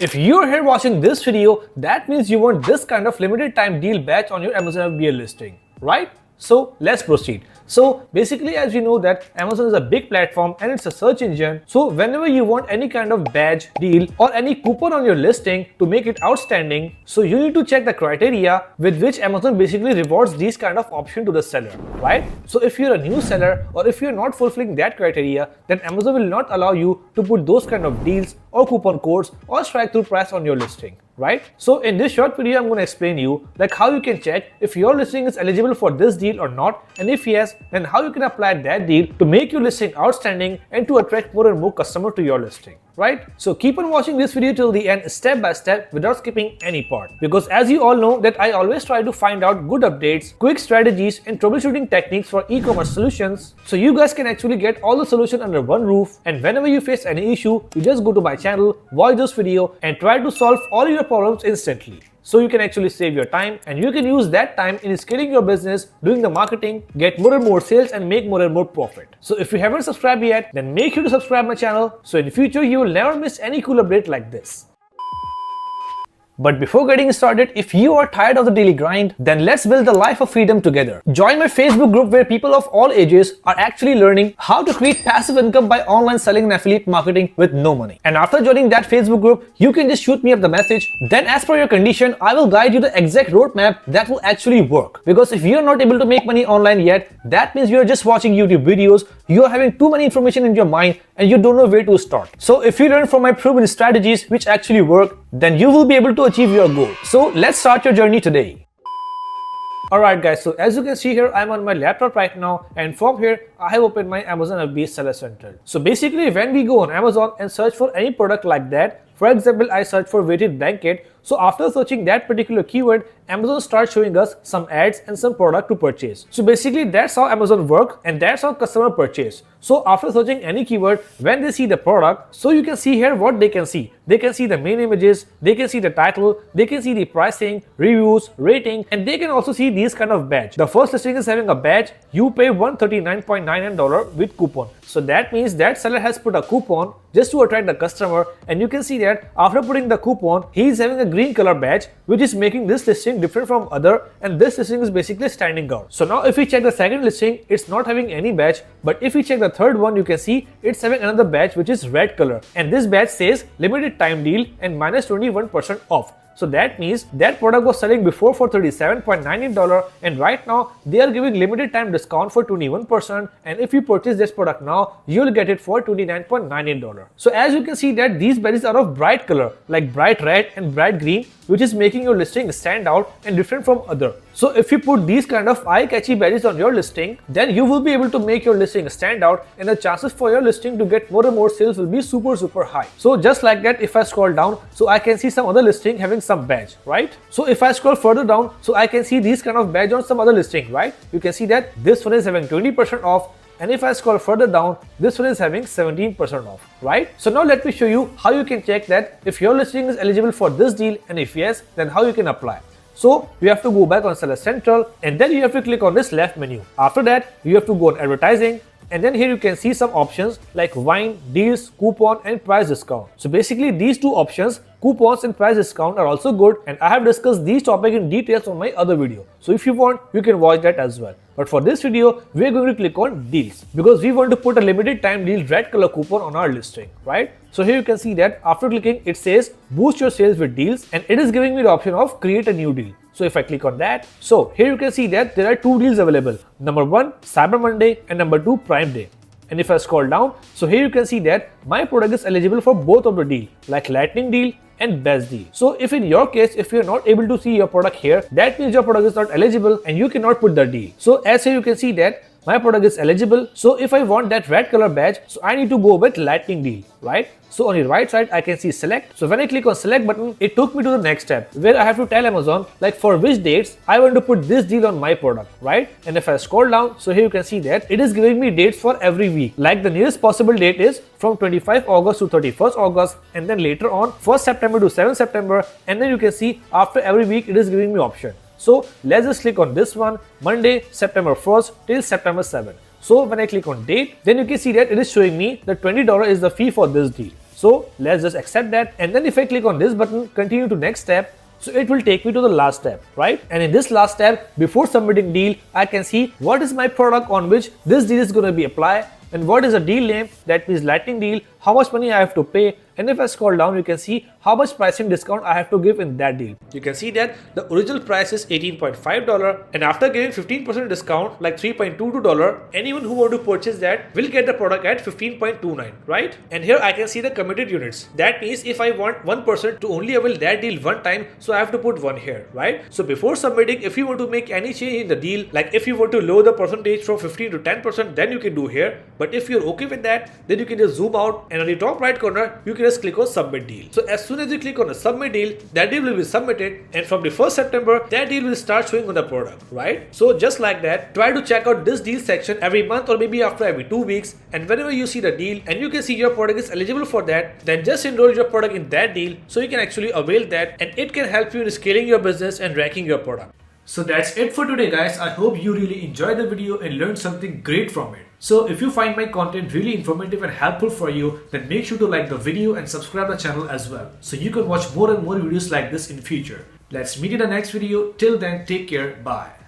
If you're here watching this video, that means you want this kind of limited time deal badge on your Amazon FBA listing, right? So let's proceed. So basically, as you know that Amazon is a big platform and it's a search engine. So whenever you want any kind of badge, deal or any coupon on your listing to make it outstanding, so you need to check the criteria with which Amazon basically rewards these kind of option to the seller, right? So if you're a new seller or if you're not fulfilling that criteria, then Amazon will not allow you to put those kind of deals or coupon codes or strike through price on your listing, right? So in this short video, I'm going to explain you like how you can check if your listing is eligible for this deal or not, and if yes, then how you can apply that deal to make your listing outstanding and to attract more and more customers to your listing, right? So keep on watching this video till the end, step by step, without skipping any part, because as you all know that I always try to find out good updates, quick strategies and troubleshooting techniques for e-commerce solutions, so you guys can actually get all the solution under one roof. And whenever you face any issue, you just go to my channel, watch this video and try to solve all your problems instantly. So you can actually save your time and you can use that time in scaling your business, doing the marketing, get more and more sales and make more and more profit. So if you haven't subscribed yet, then make sure to subscribe my channel so in the future you will never miss any cool update like this. But before getting started, if you are tired of the daily grind, then let's build the life of freedom together. Join my Facebook group where people of all ages are actually learning how to create passive income by online selling and affiliate marketing with no money. And after joining that Facebook group, you can just shoot me up the message. Then as per your condition, I will guide you the exact roadmap that will actually work. Because if you are not able to make money online yet, that means you are just watching YouTube videos, you are having too many information in your mind and you don't know where to start. So if you learn from my proven strategies which actually work, then you will be able to achieve your goal. So let's start your journey today. Alright guys, so as you can see here, I'm on my laptop right now and from here I have opened my Amazon FBA Seller Central. So basically when we go on Amazon and search for any product like that, for example, I search for weighted blanket. So after searching that particular keyword, Amazon starts showing us some ads and some product to purchase. So basically that's how Amazon work and that's how customer purchase. So after searching any keyword, when they see the product, so you can see here what they can see. They can see the main images, they can see the title, they can see the pricing, reviews, rating, and they can also see these kind of badge. The first listing is having a badge, you pay $139.99 with coupon. So that means that seller has put a coupon just to attract the customer, and you can see that after putting the coupon, he is having a green color badge which is making this listing different from other, and this listing is basically standing out. So now if we check the second listing, it's not having any badge, but if we check the third one, you can see it's having another badge which is red color, and this badge says limited time deal and minus 21% off. So that means that product was selling before for $37.98 and right now they are giving limited time discount for 21%, and if you purchase this product now, you will get it for $29.98. So as you can see that these badges are of bright color like bright red and bright green, which is making your listing stand out and different from other. So if you put these kind of eye-catchy badges on your listing, then you will be able to make your listing stand out and the chances for your listing to get more and more sales will be super high. So just like that, if I scroll down, so I can see some other listing having some badge, right? So if I scroll further down, so I can see these kind of badge on some other listing, right? You can see that this one is having 20% off, and if I scroll further down, this one is having 17% off, right? So now let me show you how you can check that if your listing is eligible for this deal, and if yes, then how you can apply. So you have to go back on Seller Central and then you have to click on this left menu. After that, you have to go on advertising, and then here you can see some options like wine, deals, coupon and price discount. So basically these two options, coupons and price discount, are also good, and I have discussed these topics in details on my other video. So if you want, you can watch that as well. But for this video, we are going to click on deals because we want to put a limited time deal red color coupon on our listing, right? So here you can see that after clicking, it says boost your sales with deals, and it is giving me the option of create a new deal. So if I click on that, so here you can see that there are two deals available. Number one, Cyber Monday, and number two, Prime Day. And if I scroll down, so here you can see that my product is eligible for both of the deal, like Lightning deal and best deal. So if in your case, if you're not able to see your product here, that means your product is not eligible and you cannot put the deal. So as here you can see that my product is eligible. So if I want that red color badge, so I need to go with Lightning deal, right? So on the right side, I can see select. So when I click on select button, it took me to the next step where I have to tell Amazon like for which dates I want to put this deal on my product, right? And if I scroll down, so here you can see that it is giving me dates for every week. Like the nearest possible date is from 25 August to 31st August, and then later on 1st September to 7th September, and then you can see after every week it is giving me option. So let's just click on this one, Monday, September 1st till September 7th. So when I click on date, then you can see that it is showing me that $20 is the fee for this deal. So let's just accept that, and then if I click on this button, continue to next step, so it will take me to the last step, right? And in this last step, before submitting deal, I can see what is my product on which this deal is going to be applied, and what is the deal name, that means lightning deal, how much money I have to pay, and if I scroll down, you can see how much pricing discount I have to give in that deal. You can see that the original price is $18.5, and after giving 15% discount like $3.22, anyone who want to purchase that will get the product at $15.29, right? And here I can see the committed units. That means if I want one person to only avail that deal one time, so I have to put one here, right? So before submitting, if you want to make any change in the deal, like if you want to lower the percentage from 15 to 10%, then you can do here. But if you're okay with that, then you can just zoom out, and on the top right corner, you can just click on submit deal. So as soon as you click on the submit deal, that deal will be submitted, and from the 1st September, that deal will start showing on the product, right? So just like that, try to check out this deal section every month or maybe after every 2 weeks, and whenever you see the deal and you can see your product is eligible for that, then just enroll your product in that deal so you can actually avail that, and it can help you in scaling your business and ranking your product. So that's it for today, guys. I hope you really enjoyed the video and learned something great from it. So if you find my content really informative and helpful for you, then make sure to like the video and subscribe the channel as well, so you can watch more and more videos like this in future. Let's meet in the next video. Till then, take care. Bye.